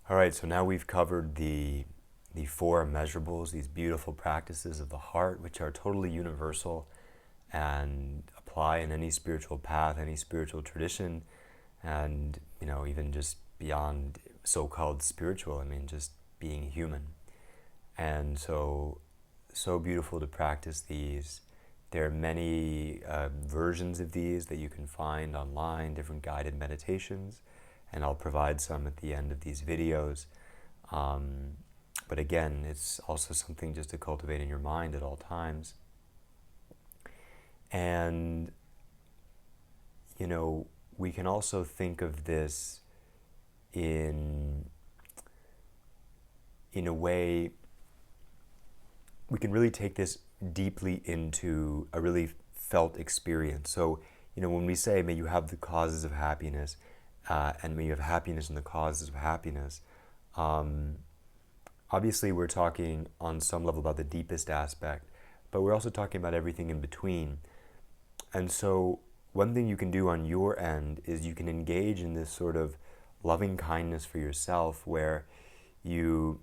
All right, so now we've covered the four immeasurables, these beautiful practices of the heart, which are totally universal and apply in any spiritual path, any spiritual tradition, and even just beyond so-called spiritual. I mean, just being human. And so beautiful to practice these. There are many versions of these that you can find online, different guided meditations, and I'll provide some at the end of these videos. But again, it's also something just to cultivate in your mind at all times. And, we can also think of this in a way, we can really take this deeply into a really felt experience. So, when we say, may you have the causes of happiness, and may you have happiness in the causes of happiness, obviously we're talking on some level about the deepest aspect, but we're also talking about everything in between. And so one thing you can do on your end is you can engage in this sort of loving kindness for yourself, where you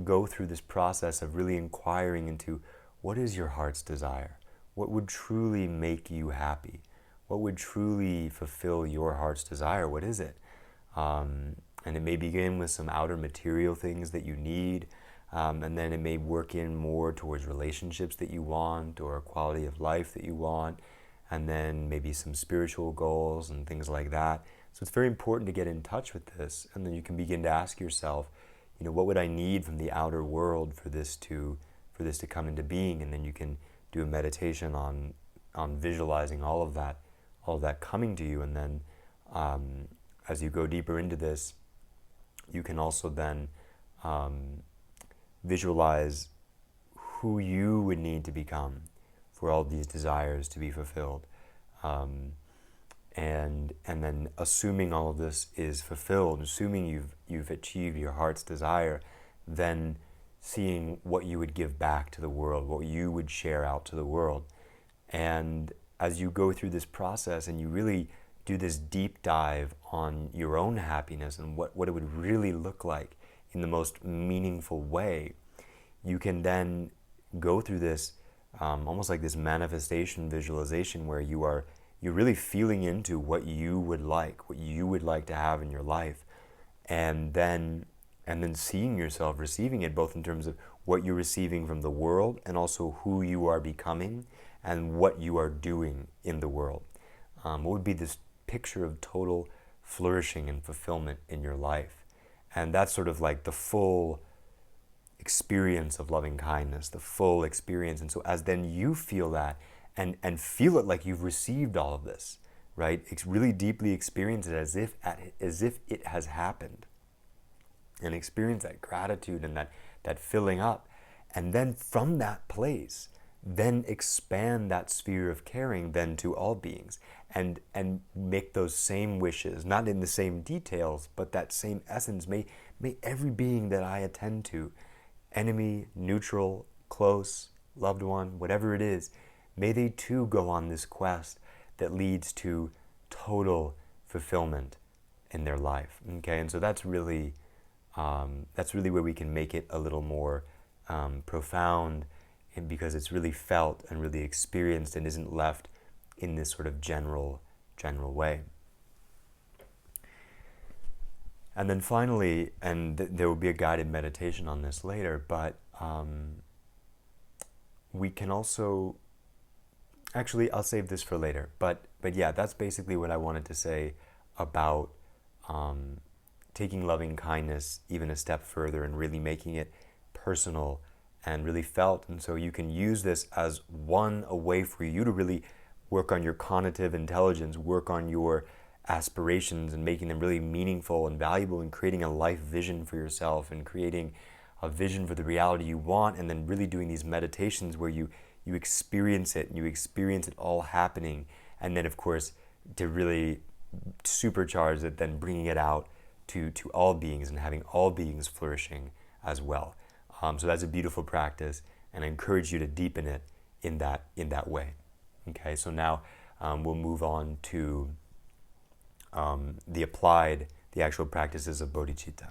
go through this process of really inquiring into what is your heart's desire? What would truly make you happy? What would truly fulfill your heart's desire? What is it? And it may begin with some outer material things that you need, and then it may work in more towards relationships that you want or a quality of life that you want, and then maybe some spiritual goals and things like that. So it's very important to get in touch with this, and then you can begin to ask yourself, what would I need from the outer world for this to come into being? And then you can do a meditation on visualizing all of that coming to you. And then as you go deeper into this, you can also then visualize who you would need to become for all these desires to be fulfilled. And then assuming all of this is fulfilled, assuming you've achieved your heart's desire, then seeing what you would give back to the world, what you would share out to the world. And as you go through this process and you really do this deep dive on your own happiness and what it would really look like in the most meaningful way, you can then go through this almost like this manifestation visualization, where you're really feeling into what you would like to have in your life, and then seeing yourself receiving it, both in terms of what you're receiving from the world and also who you are becoming and what you are doing in the world. What would be this picture of total flourishing and fulfillment in your life? And that's sort of like the full experience of loving kindness, the full experience. And so as then you feel that and feel it like you've received all of this, right? It's really deeply experience it as if it has happened, and experience that gratitude and that filling up. And then from that place, then expand that sphere of caring then to all beings, and make those same wishes, not in the same details, but that same essence. May every being that I attend to, enemy, neutral, close, loved one, whatever it is, may they too go on this quest that leads to total fulfillment in their life. Okay, and so that's really where we can make it a little more profound, and because it's really felt and really experienced and isn't left in this sort of general way. And then finally, and there will be a guided meditation on this later, but we can also, actually I'll save this for later, but yeah, that's basically what I wanted to say about taking loving kindness even a step further and really making it personal and really felt. And so you can use this as a way for you to really work on your cognitive intelligence, work on your aspirations and making them really meaningful and valuable, and creating a life vision for yourself and creating a vision for the reality you want, and then really doing these meditations where you experience it, and you experience it all happening, and then of course to really supercharge it, then bringing it out to all beings and having all beings flourishing as well. So that's a beautiful practice, and I encourage you to deepen it in that way. Okay, so now we'll move on to the actual practices of bodhicitta.